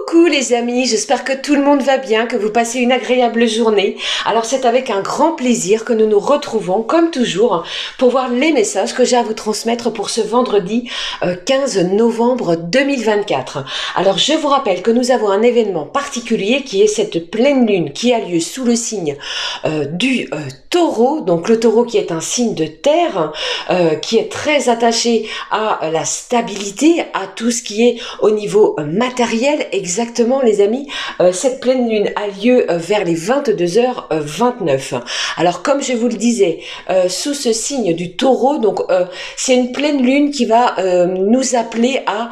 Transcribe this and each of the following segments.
Coucou les amis, j'espère que tout le monde va bien, que vous passez une agréable journée. Alors c'est avec un grand plaisir que nous nous retrouvons, comme toujours, pour voir les messages que j'ai à vous transmettre pour ce vendredi 15 novembre 2024. Alors je vous rappelle que nous avons un événement particulier qui est cette pleine lune qui a lieu sous le signe du Taureau, donc le Taureau qui est un signe de terre, qui est très attaché à la stabilité, à tout ce qui est au niveau matériel. Exactement les amis, cette pleine lune a lieu vers les 22h29. Alors comme je vous le disais, sous ce signe du Taureau, donc c'est une pleine lune qui va nous appeler à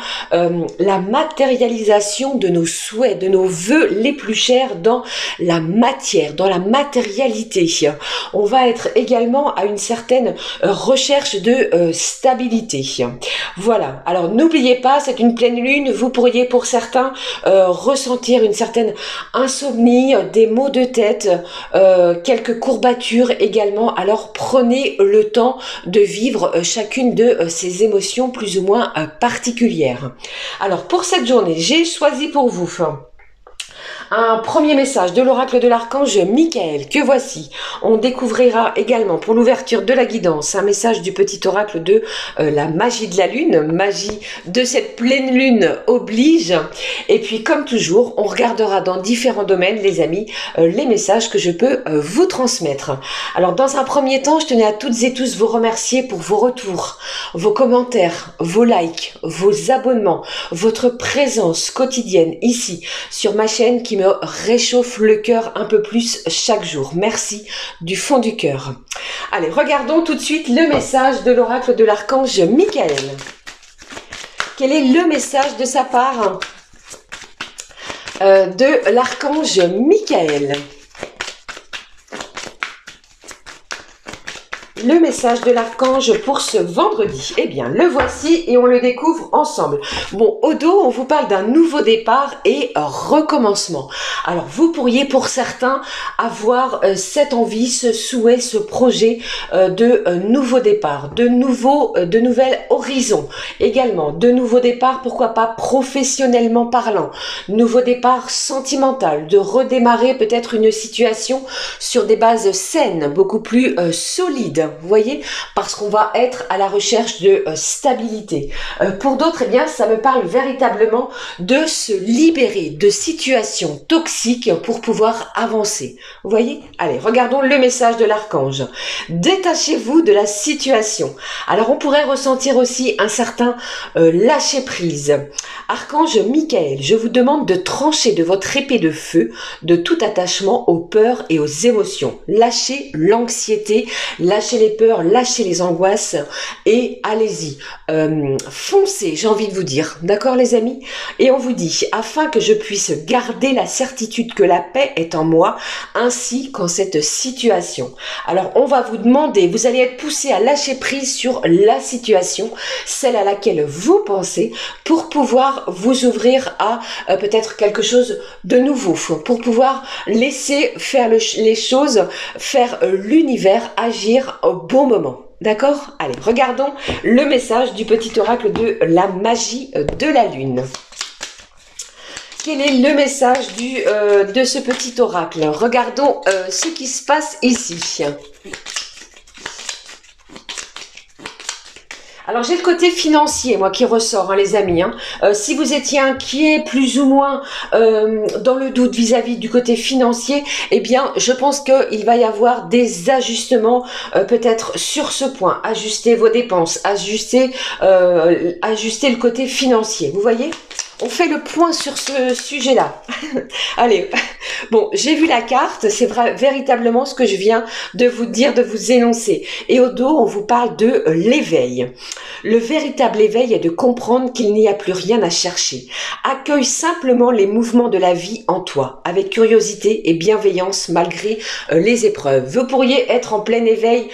la matérialisation de nos souhaits, de nos vœux les plus chers dans la matière, dans la matérialité. On va être également à une certaine recherche de stabilité. Voilà, alors n'oubliez pas, c'est une pleine lune, vous pourriez pour certains ressentir une certaine insomnie, des maux de tête, quelques courbatures également. Alors prenez le temps de vivre chacune de ces émotions plus ou moins particulières. Alors pour cette journée, j'ai choisi pour vous un premier message de l'oracle de l'archange Michael, que voici. On découvrira également pour l'ouverture de la guidance un message du petit oracle de la magie de la lune, magie de cette pleine lune oblige. Et puis comme toujours, on regardera dans différents domaines, les amis, les messages que je peux vous transmettre. Alors dans un premier temps, je tenais à toutes et tous vous remercier pour vos retours, vos commentaires, vos likes, vos abonnements, votre présence quotidienne ici sur ma chaîne qui me réchauffe le cœur un peu plus chaque jour. Merci du fond du cœur. Allez, regardons tout de suite le message de l'oracle de l'archange Michael. Quel est le message de sa part de l'archange Michael? Le message de l'archange pour ce vendredi, eh bien le voici et on le découvre ensemble. Bon, au dos, on vous parle d'un nouveau départ et recommencement. Alors vous pourriez pour certains avoir cette envie, ce souhait, ce projet de nouveau départ, de nouvelles horizons. Également, de nouveaux départs, pourquoi pas professionnellement parlant, nouveau départ sentimental, de redémarrer peut-être une situation sur des bases saines, beaucoup plus solides. Vous voyez, parce qu'on va être à la recherche de stabilité. Pour d'autres, eh bien, ça me parle véritablement de se libérer de situations toxiques pour pouvoir avancer. Vous voyez? Allez, regardons le message de l'archange. Détachez-vous de la situation. Alors, on pourrait ressentir aussi un certain lâcher-prise. Archange Michael, je vous demande de trancher de votre épée de feu de tout attachement aux peurs et aux émotions. Lâchez l'anxiété, lâchez les peurs, lâchez les angoisses et allez-y, foncez, j'ai envie de vous dire, d'accord les amis? Et on vous dit, afin que je puisse garder la certitude que la paix est en moi, ainsi qu'en cette situation. Alors on va vous demander, vous allez être poussé à lâcher prise sur la situation, celle à laquelle vous pensez, pour pouvoir vous ouvrir à peut-être quelque chose de nouveau, pour pouvoir laisser faire les choses, faire l'univers agir au bon moment. D'accord? Allez, regardons le message du petit oracle de la magie de la lune. Quel est le message de ce petit oracle? Regardons ce qui se passe ici. Alors j'ai le côté financier, moi, qui ressort, hein, les amis. Si vous étiez inquiet, plus ou moins dans le doute vis-à-vis du côté financier, eh bien, je pense qu'il va y avoir des ajustements, peut-être sur ce point. Ajuster vos dépenses, ajuster le côté financier. Vous voyez ? On fait le point sur ce sujet-là. Allez, bon, j'ai vu la carte, c'est véritablement ce que je viens de vous dire, de vous énoncer. Et au dos, on vous parle de l'éveil. Le véritable éveil est de comprendre qu'il n'y a plus rien à chercher. Accueille simplement les mouvements de la vie en toi, avec curiosité et bienveillance malgré les épreuves. Vous pourriez être en plein éveil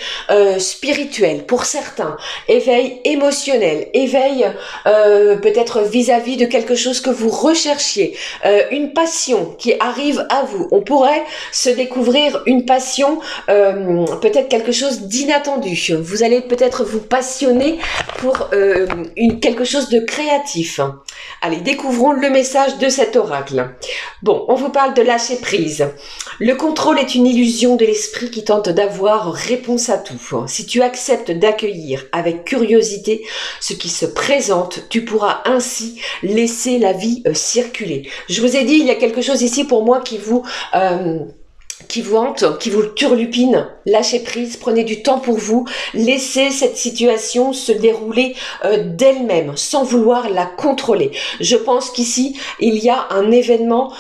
spirituel pour certains, éveil émotionnel, éveil peut-être vis-à-vis de quelque chose que vous recherchiez, une passion qui arrive à vous. On pourrait se découvrir une passion, peut-être quelque chose d'inattendu. Vous allez peut-être vous passionner pour quelque chose de créatif. Allez, découvrons le message de cet oracle. Bon, on vous parle de lâcher prise. Le contrôle est une illusion de l'esprit qui tente d'avoir réponse à tout. Si tu acceptes d'accueillir avec curiosité ce qui se présente, tu pourras ainsi laisser la vie circuler. Je vous ai dit, il y a quelque chose ici pour moi qui vous hante, qui vous turlupine. Lâchez prise, prenez du temps pour vous, laissez cette situation se dérouler d'elle-même, sans vouloir la contrôler. Je pense qu'ici, il y a un événement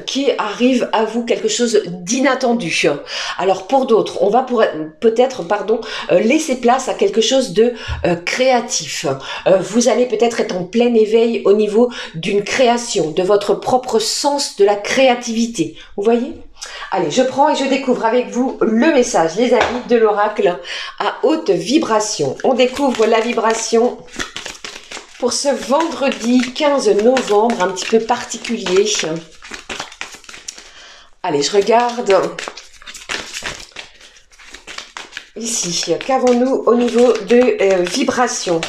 qui arrive à vous, quelque chose d'inattendu. Alors pour d'autres, on va peut-être laisser place à quelque chose de créatif. Vous allez peut-être être en plein éveil au niveau d'une création, de votre propre sens de la créativité. Vous voyez ? Allez, je prends et je découvre avec vous le message, les amis, de l'oracle à haute vibration. On découvre la vibration pour ce vendredi 15 novembre, un petit peu particulier. Allez, je regarde ici. Qu'avons-nous au niveau de vibration ?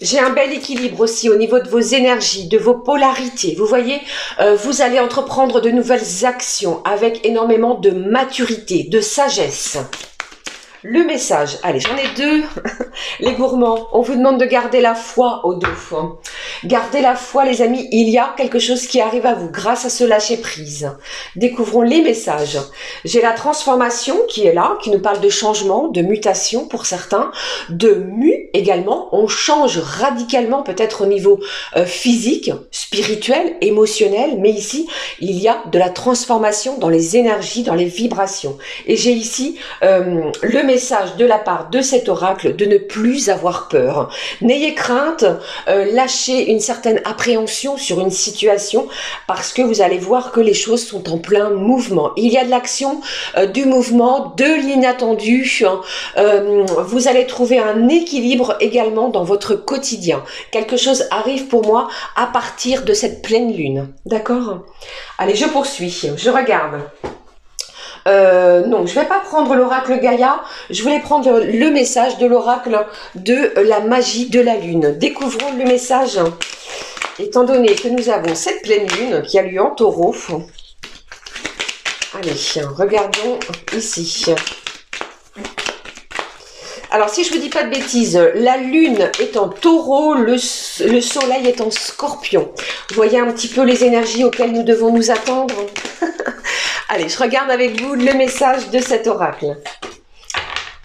J'ai un bel équilibre aussi au niveau de vos énergies, de vos polarités. Vous voyez, vous allez entreprendre de nouvelles actions avec énormément de maturité, de sagesse. Le message, allez, j'en ai deux. Les gourmands, on vous demande de garder la foi au dos. Gardez la foi, les amis, il y a quelque chose qui arrive à vous grâce à ce lâcher prise. Découvrons les messages. J'ai la transformation qui est là, qui nous parle de changement, de mutation pour certains, de mue également. On change radicalement peut-être au niveau physique, spirituel, émotionnel, mais ici, il y a de la transformation dans les énergies, dans les vibrations. Et j'ai ici le message de la part de cet oracle de ne plus avoir peur. N'ayez crainte, lâchez une certaine appréhension sur une situation parce que vous allez voir que les choses sont en plein mouvement. Il y a de l'action, du mouvement, de l'inattendu. Vous allez trouver un équilibre également dans votre quotidien. Quelque chose arrive pour moi à partir de cette pleine lune. D'accord ? Allez, je poursuis. Je regarde. Non, je vais pas prendre l'oracle Gaïa, je voulais prendre le message de l'oracle de la magie de la lune. Découvrons le message, étant donné que nous avons cette pleine lune qui a lieu en taureau. Allez, regardons ici. Alors, si je vous dis pas de bêtises, la lune est en taureau, le soleil est en scorpion. Vous voyez un petit peu les énergies auxquelles nous devons nous attendre. Allez, je regarde avec vous le message de cet oracle.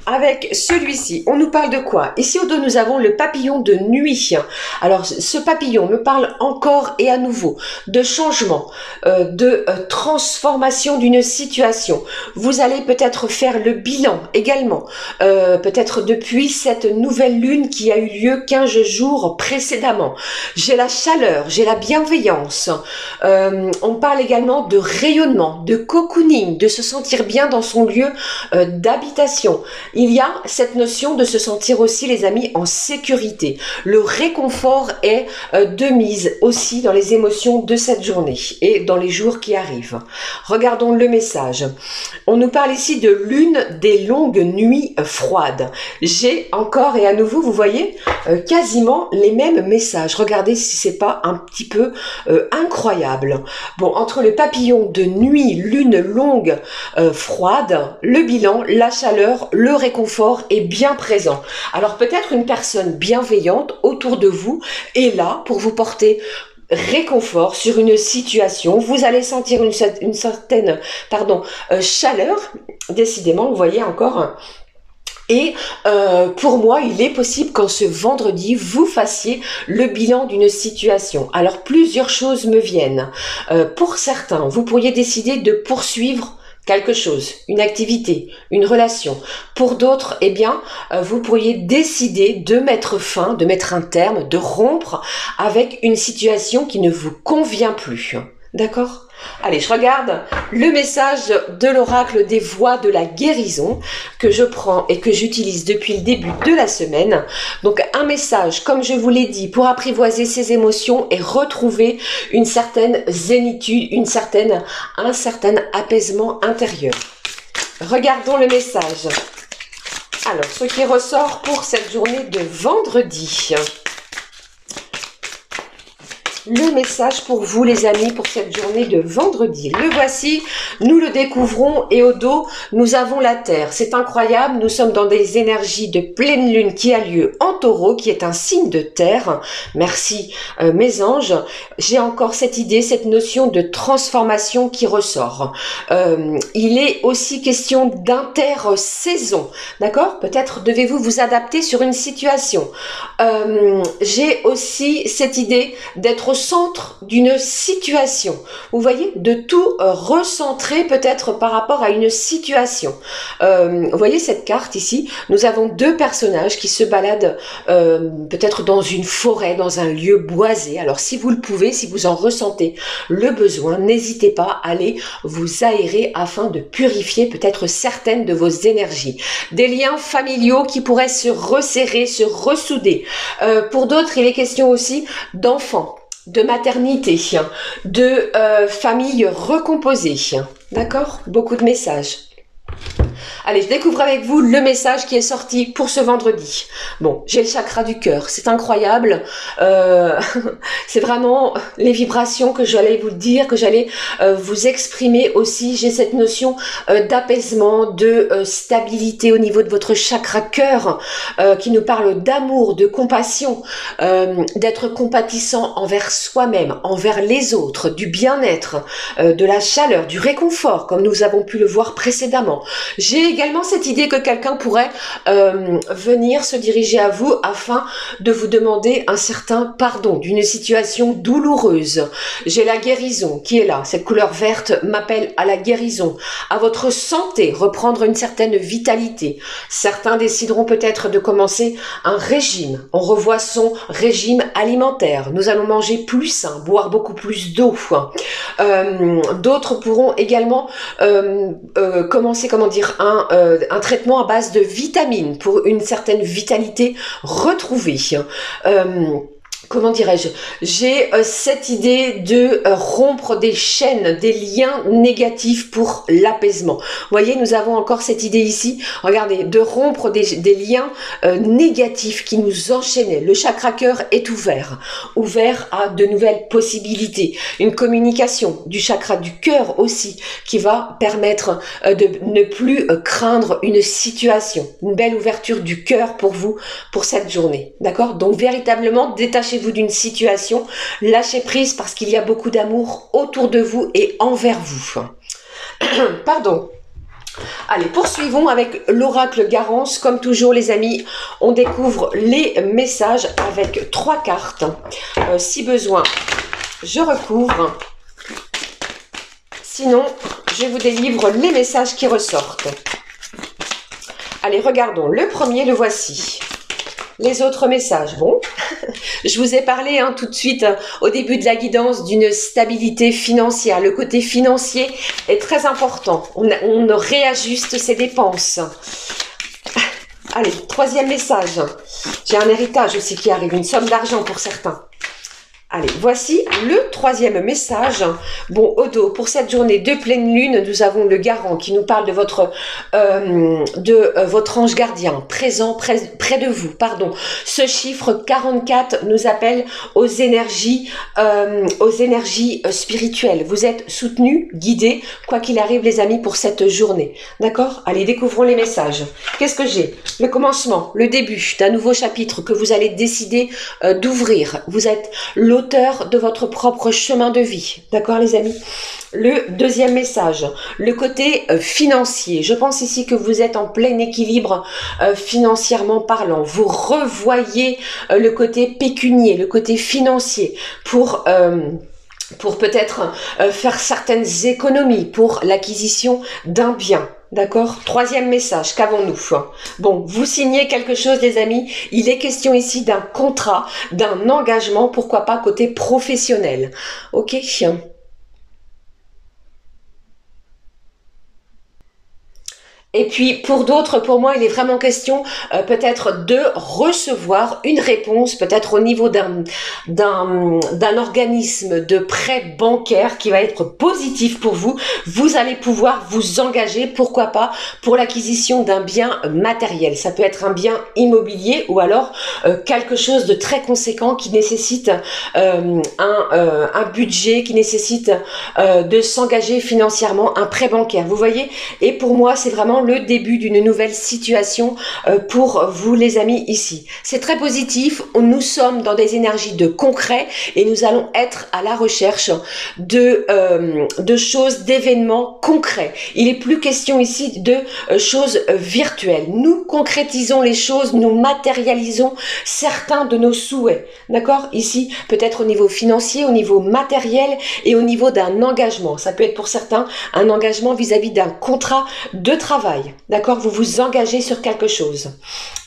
Avec celui-ci, on nous parle de quoi? Ici au dos, nous avons le papillon de nuit. Alors, ce papillon me parle encore et à nouveau de changement, de transformation d'une situation. Vous allez peut-être faire le bilan également, peut-être depuis cette nouvelle lune qui a eu lieu 15 jours précédemment. J'ai la chaleur, j'ai la bienveillance. On parle également de rayonnement, de cocooning, de se sentir bien dans son lieu d'habitation. Il y a cette notion de se sentir aussi, les amis, en sécurité. Le réconfort est de mise aussi dans les émotions de cette journée et dans les jours qui arrivent. Regardons le message. On nous parle ici de lune des longues nuits froides. J'ai encore et à nouveau, vous voyez, quasiment les mêmes messages. Regardez si c'est pas un petit peu incroyable. Bon, entre le papillon de nuit, lune longue froide, le bilan, la chaleur, le réconfort est bien présent. Alors peut-être une personne bienveillante autour de vous est là pour vous porter réconfort sur une situation. Vous allez sentir une certaine chaleur, décidément, vous voyez encore. Et pour moi, il est possible qu'en ce vendredi, vous fassiez le bilan d'une situation. Alors, plusieurs choses me viennent. Pour certains, vous pourriez décider de poursuivre quelque chose, une activité, une relation. Pour d'autres, eh bien, vous pourriez décider de mettre fin, de mettre un terme, de rompre avec une situation qui ne vous convient plus. D'accord? Allez, je regarde le message de l'oracle des voies de la guérison que je prends et que j'utilise depuis le début de la semaine. Donc un message, comme je vous l'ai dit, pour apprivoiser ses émotions et retrouver une certaine zénitude, un certain apaisement intérieur. Regardons le message. Alors, ce qui ressort pour cette journée de vendredi. Le message pour vous les amis pour cette journée de vendredi. Le voici, nous le découvrons et au dos, nous avons la Terre. C'est incroyable, nous sommes dans des énergies de pleine lune qui a lieu en taureau, qui est un signe de Terre. Merci mes anges. J'ai encore cette idée, cette notion de transformation qui ressort. Il est aussi question d'intersaison, d'accord? Peut-être devez-vous vous adapter sur une situation. J'ai aussi cette idée d'être au centre d'une situation. Vous voyez, de tout recentrer peut-être par rapport à une situation. Vous voyez cette carte ici, nous avons deux personnages qui se baladent peut-être dans une forêt, dans un lieu boisé. Alors si vous le pouvez, si vous en ressentez le besoin, n'hésitez pas à aller vous aérer afin de purifier peut-être certaines de vos énergies. Des liens familiaux qui pourraient se resserrer, se ressouder. Pour d'autres, il est question aussi d'enfants, de maternité, de famille recomposée. D'accord? Beaucoup de messages. Allez, je découvre avec vous le message qui est sorti pour ce vendredi. Bon, j'ai le chakra du cœur, c'est incroyable. C'est vraiment les vibrations que j'allais vous dire, que j'allais vous exprimer aussi. J'ai cette notion d'apaisement, de stabilité au niveau de votre chakra cœur, qui nous parle d'amour, de compassion, d'être compatissant envers soi-même, envers les autres, du bien-être, de la chaleur, du réconfort, comme nous avons pu le voir précédemment. J'ai également cette idée que quelqu'un pourrait venir se diriger à vous afin de vous demander un certain pardon d'une situation douloureuse. J'ai la guérison qui est là. Cette couleur verte m'appelle à la guérison, à votre santé, reprendre une certaine vitalité. Certains décideront peut-être de commencer un régime. On revoit son régime alimentaire. Nous allons manger plus sain, boire beaucoup plus d'eau. D'autres pourront également commencer, comment dire, un traitement à base de vitamines pour une certaine vitalité retrouvée. Comment dirais-je, j'ai cette idée de rompre des chaînes, des liens négatifs pour l'apaisement. Vous voyez, nous avons encore cette idée ici, regardez, de rompre des liens négatifs qui nous enchaînaient. Le chakra cœur est ouvert à de nouvelles possibilités. Une communication du chakra du cœur aussi qui va permettre de ne plus craindre une situation. Une belle ouverture du cœur pour vous, pour cette journée. D'accord? Donc véritablement, détachez-vous d'une situation, lâchez prise parce qu'il y a beaucoup d'amour autour de vous et envers vous. Pardon. Allez, poursuivons avec l'oracle Garance. Comme toujours les amis, on découvre les messages avec 3 cartes. Si besoin, je recouvre. Sinon, je vous délivre les messages qui ressortent. Allez, regardons. Le premier, le voici. Les autres messages, bon, je vous ai parlé tout de suite au début de la guidance d'une stabilité financière. Le côté financier est très important. On réajuste ses dépenses. Allez, troisième message. J'ai un héritage aussi qui arrive, une somme d'argent pour certains. Allez, voici le troisième message. Bon, au dos, pour cette journée de pleine lune, nous avons le garant qui nous parle de votre ange gardien, présent près de vous. Pardon. Ce chiffre 44 nous appelle aux énergies spirituelles. Vous êtes soutenus, guidés, quoi qu'il arrive les amis, pour cette journée. D'accord? Allez, découvrons les messages. Qu'est-ce que j'ai? Le commencement, le début d'un nouveau chapitre que vous allez décider d'ouvrir. Vous êtes l'auteur de votre propre chemin de vie. D'accord les amis? Le deuxième message, le côté financier. Je pense ici que vous êtes en plein équilibre financièrement parlant. Vous revoyez le côté pécunier, le côté financier pour peut-être faire certaines économies pour l'acquisition d'un bien. D'accord? Troisième message, qu'avons-nous? Bon, vous signez quelque chose les amis, il est question ici d'un contrat, d'un engagement, pourquoi pas côté professionnel. Ok? Et puis pour d'autres, pour moi, il est vraiment question peut-être de recevoir une réponse, peut-être au niveau d'un organisme de prêt bancaire qui va être positif pour vous. Vous allez pouvoir vous engager, pourquoi pas, pour l'acquisition d'un bien matériel. Ça peut être un bien immobilier ou alors quelque chose de très conséquent qui nécessite un budget, qui nécessite de s'engager financièrement, un prêt bancaire. Vous voyez? Et pour moi, c'est vraiment le début d'une nouvelle situation pour vous les amis ici. C'est très positif, nous sommes dans des énergies de concret et nous allons être à la recherche de choses, d'événements concrets. Il n'est plus question ici de choses virtuelles. Nous concrétisons les choses, nous matérialisons certains de nos souhaits. D'accord? Ici, peut-être au niveau financier, au niveau matériel et au niveau d'un engagement. Ça peut être pour certains un engagement vis-à-vis d'un contrat de travail. D'accord? Vous vous engagez sur quelque chose.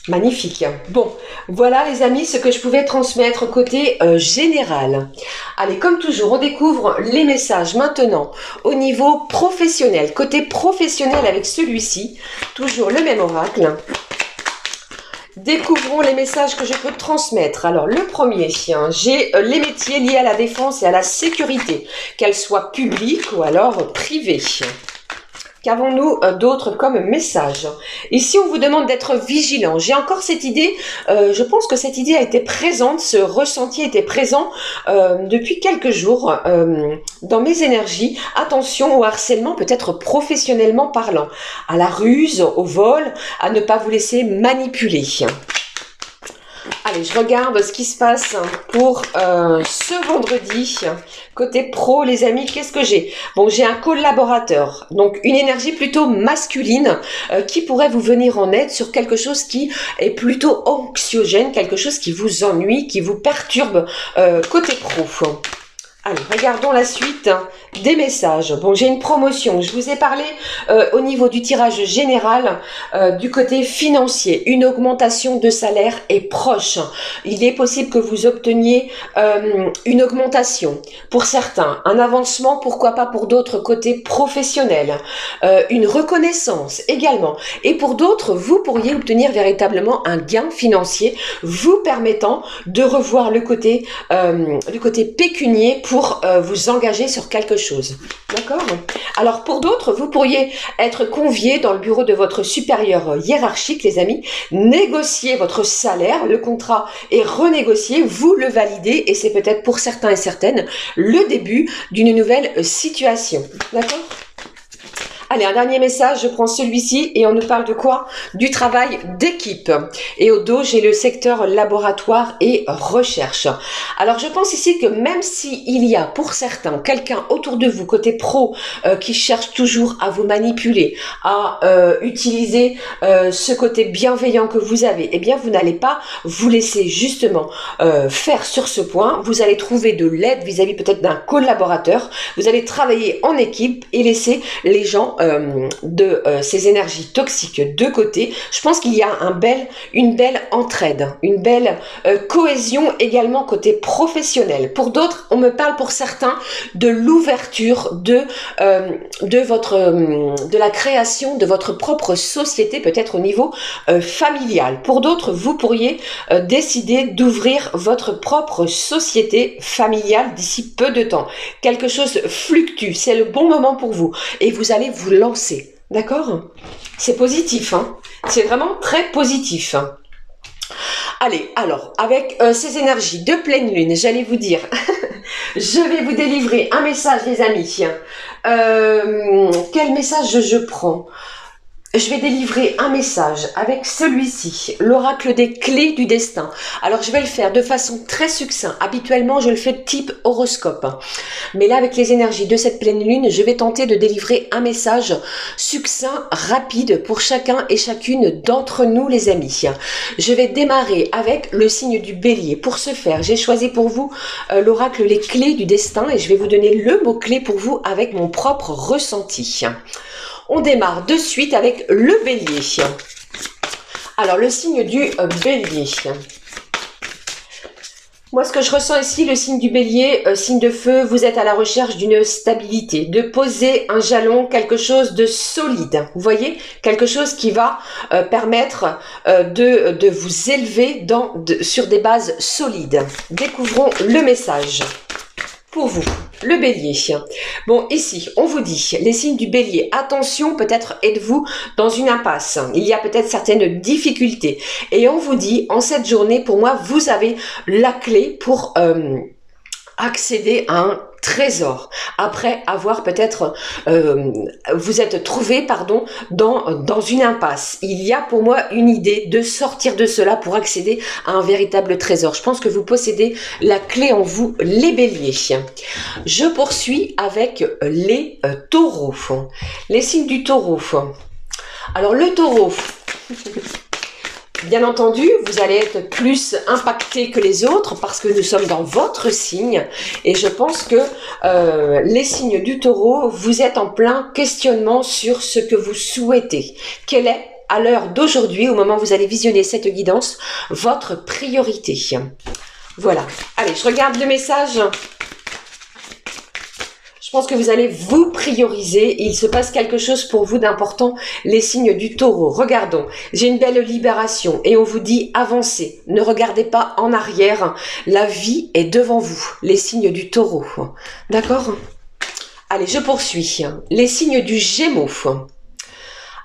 Magnifique. Bon, voilà les amis ce que je pouvais transmettre côté général. Allez, comme toujours, on découvre les messages maintenant au niveau professionnel. Côté professionnel avec celui-ci, toujours le même oracle. Découvrons les messages que je peux transmettre. Alors, le premier, j'ai les métiers liés à la défense et à la sécurité, qu'elles soient publiques ou alors privées. Qu'avons-nous d'autres comme message? Ici, on vous demande d'être vigilant. J'ai encore cette idée, je pense que cette idée a été présente, ce ressenti était présent depuis quelques jours dans mes énergies. Attention au harcèlement, peut-être professionnellement parlant, à la ruse, au vol, à ne pas vous laisser manipuler. Allez, je regarde ce qui se passe pour ce vendredi. Côté pro, les amis, qu'est-ce que j'ai? Bon, j'ai un collaborateur, donc une énergie plutôt masculine qui pourrait vous venir en aide sur quelque chose qui est plutôt anxiogène, quelque chose qui vous ennuie, qui vous perturbe côté pro. Allez, regardons la suite des messages. Bon, j'ai une promotion. Je vous ai parlé au niveau du tirage général du côté financier. Une augmentation de salaire est proche. Il est possible que vous obteniez une augmentation. Pour certains, un avancement, pourquoi pas pour d'autres côté professionnel. Une reconnaissance également. Et pour d'autres, vous pourriez obtenir véritablement un gain financier vous permettant de revoir le côté pécunier pour vous engager sur quelque chose. D'accord? Alors pour d'autres, vous pourriez être convié dans le bureau de votre supérieur hiérarchique, les amis, négocier votre salaire, le contrat est renégocié, vous le validez et c'est peut-être pour certains et certaines le début d'une nouvelle situation. D'accord? Allez, un dernier message, je prends celui-ci et on nous parle de quoi? Du travail d'équipe. Et au dos, j'ai le secteur laboratoire et recherche. Alors, je pense ici que même s'il y a pour certains quelqu'un autour de vous, côté pro, qui cherche toujours à vous manipuler, à utiliser ce côté bienveillant que vous avez, eh bien, vous n'allez pas vous laisser justement faire sur ce point. Vous allez trouver de l'aide vis-à-vis peut-être d'un collaborateur. Vous allez travailler en équipe et laisser les gens de ces énergies toxiques de côté. Je pense qu'il y a une belle entraide, une belle cohésion également côté professionnel. Pour d'autres, on me parle pour certains de l'ouverture de la création de votre propre société, peut-être au niveau familial. Pour d'autres, vous pourriez décider d'ouvrir votre propre société familiale d'ici peu de temps. Quelque chose fluctue, c'est le bon moment pour vous et vous allez vous lancer. D'accord? C'est positif, hein? C'est vraiment très positif. Allez, alors, avec ces énergies de pleine lune, j'allais vous dire, je vais vous délivrer un message, les amis. Quel message je prends? Je vais délivrer un message avec celui-ci, l'oracle des clés du destin. Alors, je vais le faire de façon très succincte. Habituellement, je le fais type horoscope. Mais là, avec les énergies de cette pleine lune, je vais tenter de délivrer un message succinct, rapide pour chacun et chacune d'entre nous, les amis. Je vais démarrer avec le signe du bélier. Pour ce faire, j'ai choisi pour vous l'oracle les clés du destin et je vais vous donner le mot-clé pour vous avec mon propre ressenti. On démarre de suite avec le bélier. Alors, le signe du bélier. Moi, ce que je ressens ici, le signe du bélier, signe de feu, vous êtes à la recherche d'une stabilité, de poser un jalon, quelque chose de solide. Vous voyez, quelque chose qui va permettre de vous élever sur des bases solides. Découvrons le message pour vous, le bélier. Bon, ici, on vous dit, les signes du bélier, attention, peut-être êtes-vous dans une impasse. Il y a peut-être certaines difficultés. Et on vous dit, en cette journée, pour moi, vous avez la clé pour accéder à un trésor. Après avoir peut-être, vous êtes trouvé, pardon, dans une impasse. Il y a pour moi une idée de sortir de cela pour accéder à un véritable trésor. Je pense que vous possédez la clé en vous, les béliers. Je poursuis avec les taureaux. Les signes du taureau. Alors le taureau... Bien entendu, vous allez être plus impacté que les autres parce que nous sommes dans votre signe et je pense que les signes du taureau, vous êtes en plein questionnement sur ce que vous souhaitez. Quelle est, à l'heure d'aujourd'hui, au moment où vous allez visionner cette guidance, votre priorité? Voilà. Allez, je regarde le message. Je pense que vous allez vous prioriser. Il se passe quelque chose pour vous d'important, les signes du taureau. Regardons, j'ai une belle libération et on vous dit avancez. Ne regardez pas en arrière. La vie est devant vous, les signes du taureau. D'accord? Allez, je poursuis. Les signes du Gémeaux.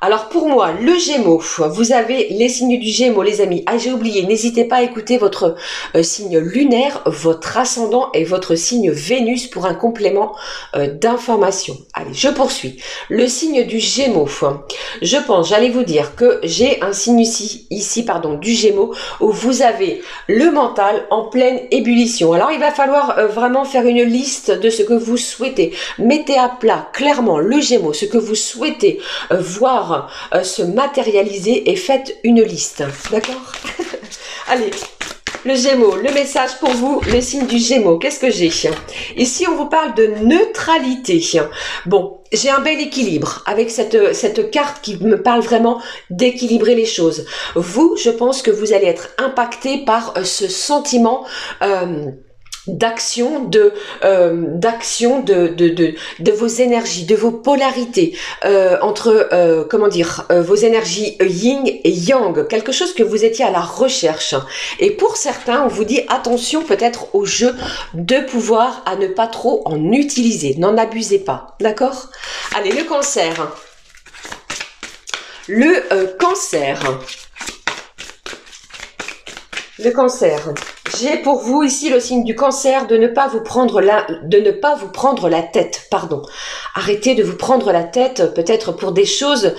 Alors pour moi, le Gémeaux, vous avez les signes du Gémeaux, les amis. Ah, j'ai oublié, n'hésitez pas à écouter votre signe lunaire, votre ascendant et votre signe Vénus pour un complément d'information. Allez, je poursuis. Le signe du Gémeaux, je pense, j'allais vous dire que j'ai un signe ici, pardon, du Gémeaux, où vous avez le mental en pleine ébullition. Alors il va falloir vraiment faire une liste de ce que vous souhaitez. Mettez à plat clairement le Gémeaux, ce que vous souhaitez voir se matérialiser et faites une liste. D'accord? Allez, le Gémeaux, le message pour vous, le signe du Gémeaux. Qu'est-ce que j'ai? Ici, on vous parle de neutralité. Bon, j'ai un bel équilibre avec cette carte qui me parle vraiment d'équilibrer les choses. Vous, je pense que vous allez être impacté par ce sentiment d'action de vos énergies, de vos polarités entre comment dire vos énergies yin et yang, quelque chose que vous étiez à la recherche. Et pour certains, on vous dit attention peut-être au jeu de pouvoir, à ne pas trop en utiliser, n'en abusez pas, d'accord? Allez, le cancer. Le cancer. Le cancer. J'ai pour vous ici le signe du cancer de ne pas vous prendre la tête, pardon. Arrêtez de vous prendre la tête peut-être pour des choses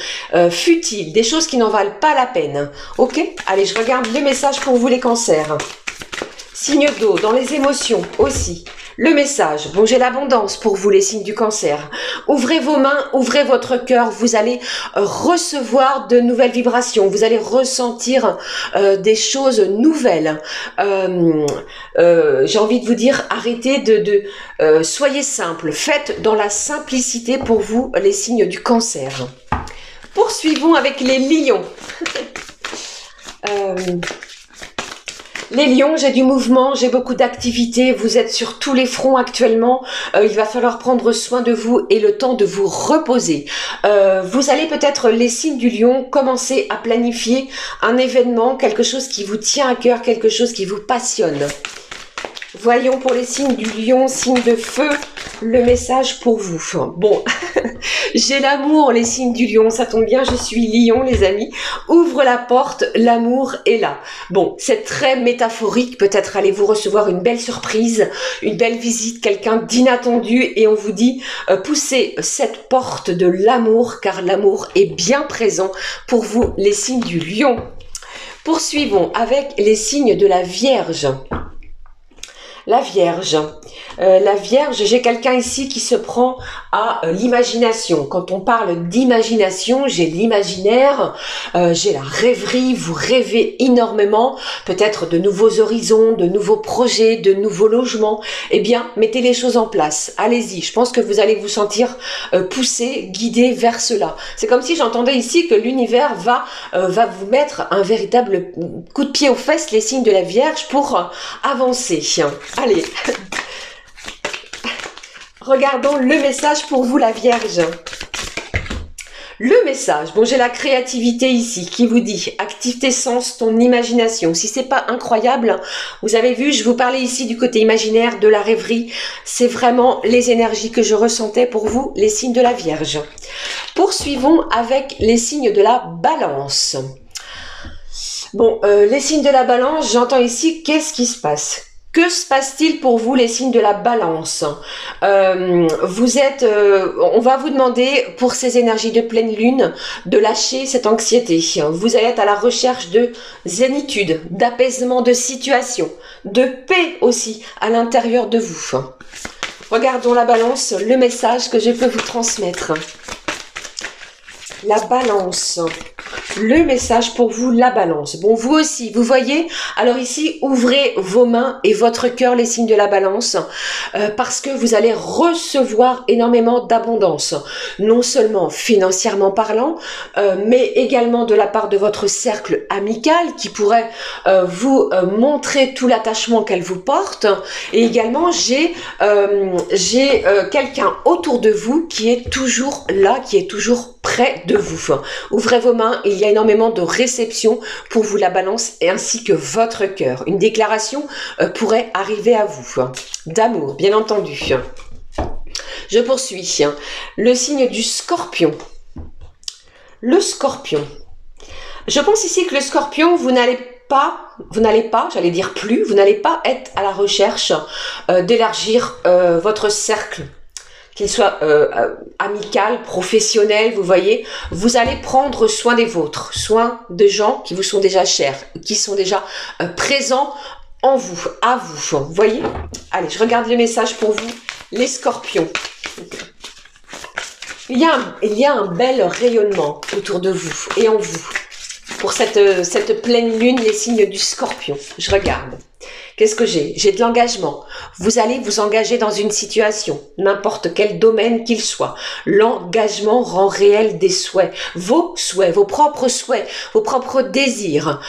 futiles, des choses qui n'en valent pas la peine. Ok? Allez, je regarde les messages pour vous les cancers. Signe d'eau, dans les émotions aussi. Le message, bon, j'ai l'abondance pour vous les signes du cancer. Ouvrez vos mains, ouvrez votre cœur, vous allez recevoir de nouvelles vibrations, vous allez ressentir des choses nouvelles. J'ai envie de vous dire, arrêtez soyez simple, faites dans la simplicité pour vous les signes du cancer. Poursuivons avec les lions. Les lions, j'ai du mouvement, j'ai beaucoup d'activités, vous êtes sur tous les fronts actuellement, il va falloir prendre soin de vous et le temps de vous reposer. Vous allez peut-être, les signes du lion, commencer à planifier un événement, quelque chose qui vous tient à cœur, quelque chose qui vous passionne. Voyons pour les signes du lion, signe de feu, le message pour vous. Bon, j'ai l'amour, les signes du lion, ça tombe bien, je suis lion les amis. Ouvre la porte, l'amour est là. Bon, c'est très métaphorique, peut-être allez-vous recevoir une belle surprise, une belle visite, quelqu'un d'inattendu et on vous dit poussez cette porte de l'amour car l'amour est bien présent pour vous les signes du lion. Poursuivons avec les signes de la Vierge. La Vierge. La Vierge, j'ai quelqu'un ici qui se prend à l'imagination. Quand on parle d'imagination, j'ai l'imaginaire, j'ai la rêverie, vous rêvez énormément, peut-être de nouveaux horizons, de nouveaux projets, de nouveaux logements. Eh bien, mettez les choses en place. Allez-y, je pense que vous allez vous sentir poussé, guidé vers cela. C'est comme si j'entendais ici que l'univers va vous mettre un véritable coup de pied aux fesses, les signes de la Vierge, pour avancer. Allez, regardons le message pour vous, la Vierge. Le message, bon, j'ai la créativité ici qui vous dit active tes sens, ton imagination. Si c'est pas incroyable, vous avez vu, je vous parlais ici du côté imaginaire, de la rêverie. C'est vraiment les énergies que je ressentais pour vous, les signes de la Vierge. Poursuivons avec les signes de la Balance. Bon, les signes de la Balance, j'entends ici, qu'est-ce qui se passe ? Que se passe-t-il pour vous, les signes de la Balance? Vous êtes, on va vous demander, pour ces énergies de pleine lune, de lâcher cette anxiété. Vous allez être à la recherche de zénitude, d'apaisement de situation, de paix aussi à l'intérieur de vous. Regardons la Balance, le message que je peux vous transmettre. La Balance. Le message pour vous, la Balance. Bon, vous aussi, vous voyez, alors ici, ouvrez vos mains et votre cœur, les signes de la Balance, parce que vous allez recevoir énormément d'abondance, non seulement financièrement parlant, mais également de la part de votre cercle amical qui pourrait vous montrer tout l'attachement qu'elle vous porte, et également, j'ai quelqu'un autour de vous qui est toujours là, qui est toujours près de vous. Ouvrez vos mains, il y a énormément de réception pour vous, la Balance, et ainsi que votre cœur. Une déclaration pourrait arriver à vous. D'amour, bien entendu. Je poursuis. Le signe du Scorpion. Le Scorpion. Je pense ici que le Scorpion, vous n'allez pas, j'allais dire plus, vous n'allez pas être à la recherche d'élargir votre cercle, qu'il soit amical, professionnel, vous voyez, vous allez prendre soin des vôtres, soin de gens qui vous sont déjà chers, qui sont déjà présents en vous, à vous, vous voyez. Allez, je regarde le message pour vous, les Scorpions. Il y a un bel rayonnement autour de vous et en vous. Pour cette pleine lune, les signes du Scorpion. Je regarde. Qu'est-ce que j'ai? J'ai de l'engagement. Vous allez vous engager dans une situation, n'importe quel domaine qu'il soit. L'engagement rend réel des souhaits, vos propres désirs.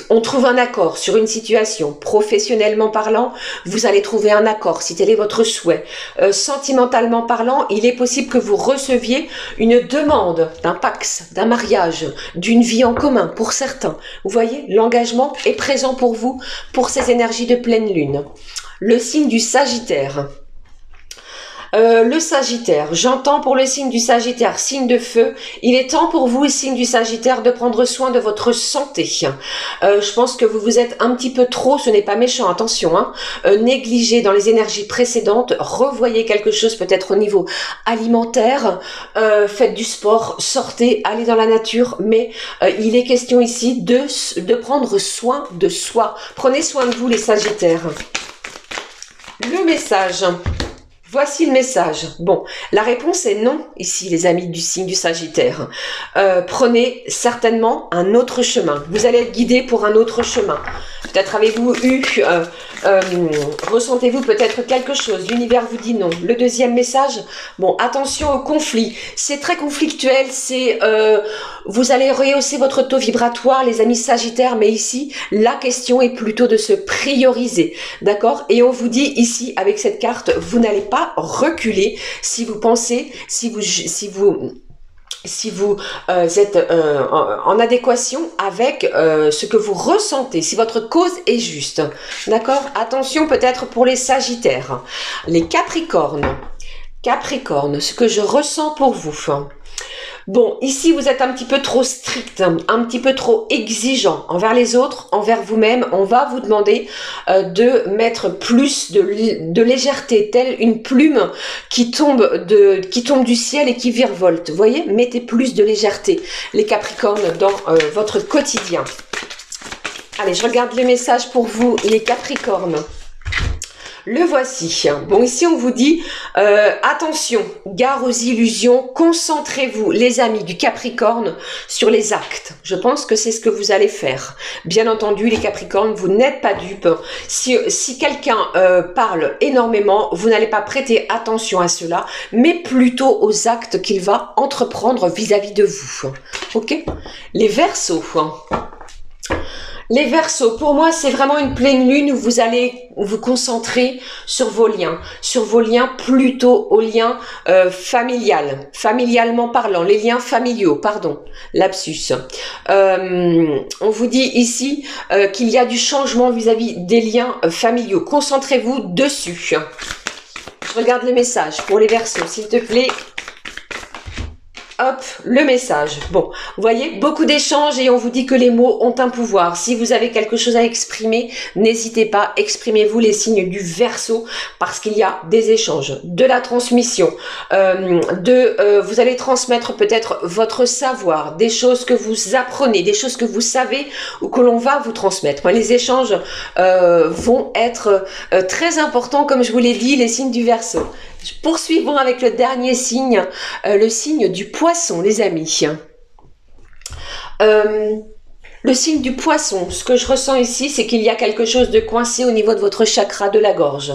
On trouve un accord sur une situation. Professionnellement parlant, vous allez trouver un accord si tel est votre souhait. Sentimentalement parlant, il est possible que vous receviez une demande d'un pax, d'un mariage, d'une vie en commun pour certains. Vous voyez, l'engagement est présent pour vous, pour ces énergies de pleine lune. Le signe du Sagittaire. Le Sagittaire, j'entends pour le signe du Sagittaire, signe de feu, il est temps pour vous, signe du Sagittaire, de prendre soin de votre santé. Je pense que vous vous êtes un petit peu trop, ce n'est pas méchant, attention, négligé dans les énergies précédentes, revoyez quelque chose peut-être au niveau alimentaire, faites du sport, sortez, allez dans la nature, mais il est question ici de prendre soin de soi. Prenez soin de vous, les Sagittaires. Le message. Voici le message. Bon, la réponse est non, ici, les amis du signe du Sagittaire. Prenez certainement un autre chemin. Vous allez être guidé pour un autre chemin. Peut-être avez-vous ressentez-vous peut-être quelque chose. L'univers vous dit non. Le deuxième message, bon, attention au conflit. C'est très conflictuel. Vous allez rehausser votre taux vibratoire, les amis Sagittaires, mais ici, la question est plutôt de se prioriser. D'accord? Et on vous dit ici, avec cette carte, vous n'allez pas reculer si vous pensez, si vous êtes en adéquation avec ce que vous ressentez, si votre cause est juste. D'accord? Attention peut-être pour les Sagittaires. Les Capricornes. Capricorne, ce que je ressens pour vous. Bon, ici vous êtes un petit peu trop strict, un petit peu trop exigeant envers les autres, envers vous-même. On va vous demander de mettre plus de légèreté, telle une plume qui tombe du ciel et qui virevolte. Vous voyez, mettez plus de légèreté, les Capricornes, dans votre quotidien. Allez, je regarde les messages pour vous, les Capricornes. Le voici. Bon, ici on vous dit attention, gare aux illusions, concentrez-vous les amis du Capricorne sur les actes. Je pense que c'est ce que vous allez faire. Bien entendu les Capricornes, vous n'êtes pas dupes. Si quelqu'un parle énormément, vous n'allez pas prêter attention à cela, mais plutôt aux actes qu'il va entreprendre vis-à-vis de vous. Ok? Les Verseaux. Les Verseaux, pour moi, c'est vraiment une pleine lune où vous allez vous concentrer sur vos liens plutôt aux liens familialement parlant, les liens familiaux, pardon, lapsus. On vous dit ici qu'il y a du changement vis-à-vis des liens familiaux. Concentrez-vous dessus. Je regarde les messages pour les Verseaux, s'il te plaît. Hop, le message. Bon, vous voyez, beaucoup d'échanges et on vous dit que les mots ont un pouvoir. Si vous avez quelque chose à exprimer, n'hésitez pas, exprimez-vous les signes du Verseau parce qu'il y a des échanges, de la transmission, vous allez transmettre peut-être votre savoir, des choses que vous apprenez, des choses que vous savez ou que l'on va vous transmettre. Les échanges vont être très importants, comme je vous l'ai dit, les signes du Verseau. Poursuivons avec le dernier signe, le signe du Poisson, les amis. Le signe du Poisson, ce que je ressens ici, c'est qu'il y a quelque chose de coincé au niveau de votre chakra de la gorge.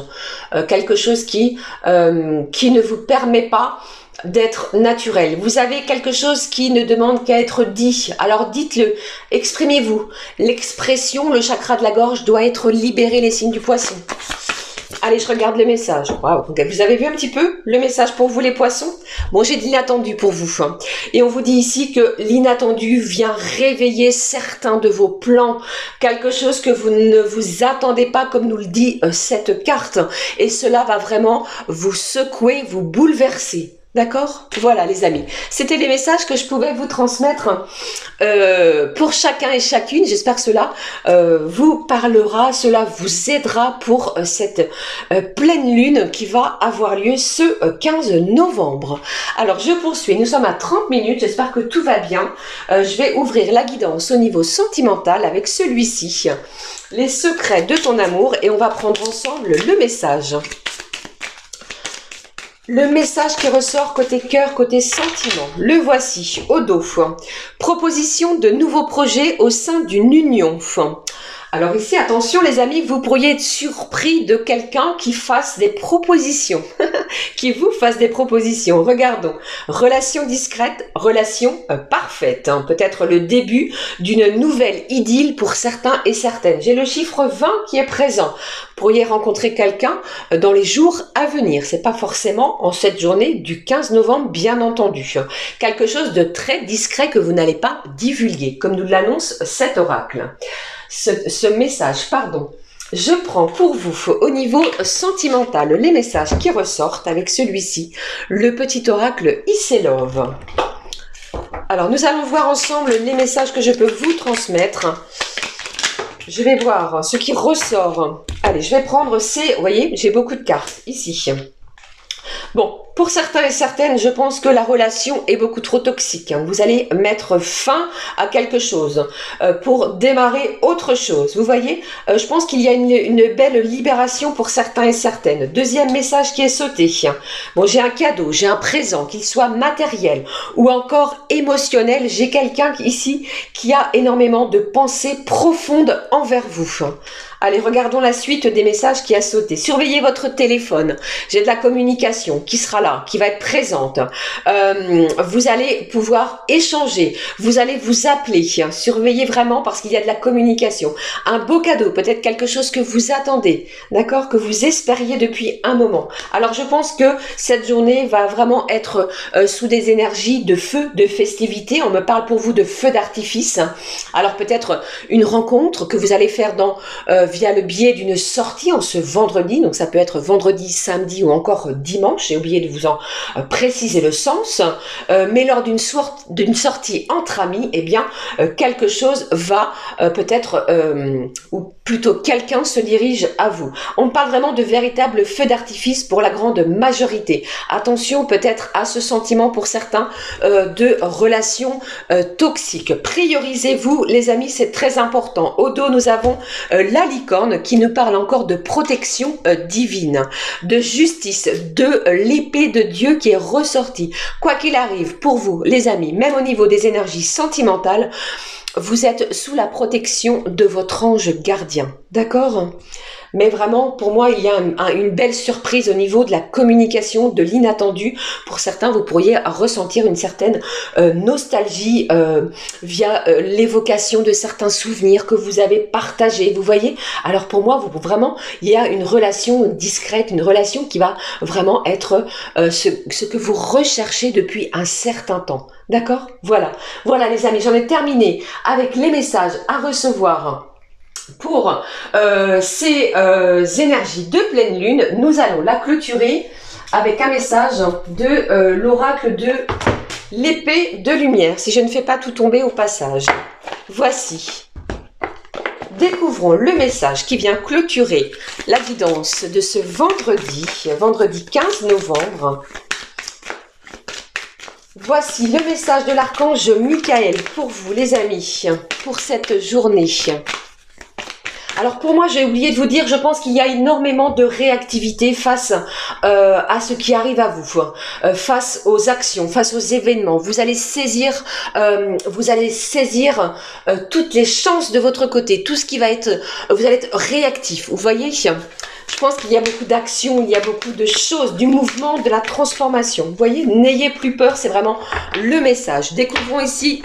Quelque chose qui ne vous permet pas d'être naturel. Vous avez quelque chose qui ne demande qu'à être dit. Alors dites-le, exprimez-vous. L'expression, le chakra de la gorge doit être libéré, les signes du Poisson. Allez, je regarde le message. Wow. Vous avez vu un petit peu le message pour vous les poissons? Bon, j'ai de l'inattendu pour vous. Et on vous dit ici que l'inattendu vient réveiller certains de vos plans. Quelque chose que vous ne vous attendez pas, comme nous le dit cette carte. Et cela va vraiment vous secouer, vous bouleverser. D'accord? Voilà les amis, c'était les messages que je pouvais vous transmettre pour chacun et chacune. J'espère que cela vous parlera, cela vous aidera pour cette pleine lune qui va avoir lieu ce 15 novembre. Alors je poursuis, nous sommes à 30 minutes, j'espère que tout va bien. Je vais ouvrir la guidance au niveau sentimental avec celui-ci, les secrets de ton amour, et on va prendre ensemble le message. Le message qui ressort côté cœur, côté sentiment, le voici, au dos. Proposition de nouveaux projets au sein d'une union. Alors ici, attention les amis, vous pourriez être surpris de quelqu'un qui fasse des propositions, qui vous fasse des propositions. Regardons, relation discrète, relation parfaite. Peut-être le début d'une nouvelle idylle pour certains et certaines. J'ai le chiffre 20 qui est présent. Vous pourriez rencontrer quelqu'un dans les jours à venir. C'est pas forcément en cette journée du 15 novembre, bien entendu. Quelque chose de très discret que vous n'allez pas divulguer, comme nous l'annonce cet oracle. Ce message, pardon. Je prends pour vous au niveau sentimental les messages qui ressortent avec celui-ci, le petit oracle Isselov. Alors nous allons voir ensemble les messages que je peux vous transmettre. Je vais voir ce qui ressort. Allez, je vais prendre ces, vous voyez, j'ai beaucoup de cartes ici. Bon, pour certains et certaines, je pense que la relation est beaucoup trop toxique. Vous allez mettre fin à quelque chose pour démarrer autre chose. Vous voyez, je pense qu'il y a une belle libération pour certains et certaines. Deuxième message qui est sauté. Bon, j'ai un cadeau, j'ai un présent, qu'il soit matériel ou encore émotionnel. J'ai quelqu'un ici qui a énormément de pensées profondes envers vous. Allez, regardons la suite des messages qui a sauté. Surveillez votre téléphone. J'ai de la communication qui sera là, qui va être présente. Vous allez pouvoir échanger. Vous allez vous appeler. Surveillez vraiment parce qu'il y a de la communication. Un beau cadeau, peut-être quelque chose que vous attendez, d'accord, que vous espériez depuis un moment. Alors, je pense que cette journée va vraiment être sous des énergies de feu, de festivité. On me parle pour vous de feu d'artifice. Alors, peut-être une rencontre que vous allez faire via le biais d'une sortie en ce vendredi, donc ça peut être vendredi, samedi ou encore dimanche, j'ai oublié de vous en préciser le sens, mais lors d'une sortie entre amis, eh bien quelque chose va peut-être, ou plutôt quelqu'un se dirige à vous. On parle vraiment de véritable feu d'artifice pour la grande majorité. Attention peut-être à ce sentiment pour certains de relations toxiques. Priorisez-vous les amis, c'est très important. Au dos nous avons la licorne. licorne qui nous parle encore de protection divine, de justice, de l'épée de Dieu qui est ressortie. Quoi qu'il arrive pour vous, les amis, même au niveau des énergies sentimentales, vous êtes sous la protection de votre ange gardien. D'accord ? Mais vraiment, pour moi, il y a une belle surprise au niveau de la communication, de l'inattendu. Pour certains, vous pourriez ressentir une certaine nostalgie via l'évocation de certains souvenirs que vous avez partagés. Vous voyez ? Alors pour moi, vraiment, il y a une relation discrète, une relation qui va vraiment être ce que vous recherchez depuis un certain temps. D'accord ? Voilà. Voilà les amis, j'en ai terminé avec les messages à recevoir pour ces énergies de pleine lune. Nous allons la clôturer avec un message de l'oracle de l'épée de lumière, si je ne fais pas tout tomber au passage. Voici. Découvrons le message qui vient clôturer la guidance de ce vendredi 15 novembre. Voici le message de l'archange Michael pour vous les amis, pour cette journée. Alors pour moi, j'ai oublié de vous dire, je pense qu'il y a énormément de réactivité face à ce qui arrive à vous, face aux actions, face aux événements. Vous allez saisir toutes les chances de votre côté, tout ce qui va être, vous allez être réactif. Vous voyez, je pense qu'il y a beaucoup d'actions, il y a beaucoup de choses, du mouvement, de la transformation. Vous voyez, n'ayez plus peur, c'est vraiment le message. Découvrons ici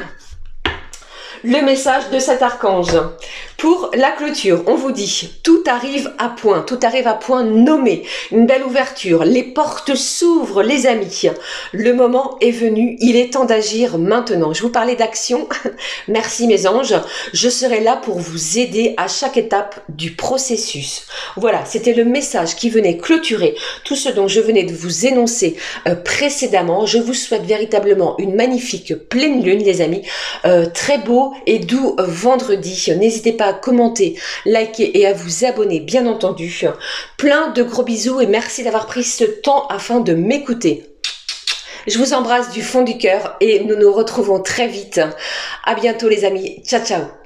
le message de cet archange. Pour la clôture, on vous dit, tout arrive à point nommé, une belle ouverture, les portes s'ouvrent les amis, le moment est venu, il est temps d'agir maintenant. Je vous parlais d'action, merci mes anges, je serai là pour vous aider à chaque étape du processus. Voilà, c'était le message qui venait clôturer tout ce dont je venais de vous énoncer précédemment. Je vous souhaite véritablement une magnifique pleine lune les amis, très beau et doux vendredi. N'hésitez pas à commenter, liker et à vous abonner bien entendu. Plein de gros bisous et merci d'avoir pris ce temps afin de m'écouter. Je vous embrasse du fond du cœur et nous nous retrouvons très vite. À bientôt les amis. Ciao ciao.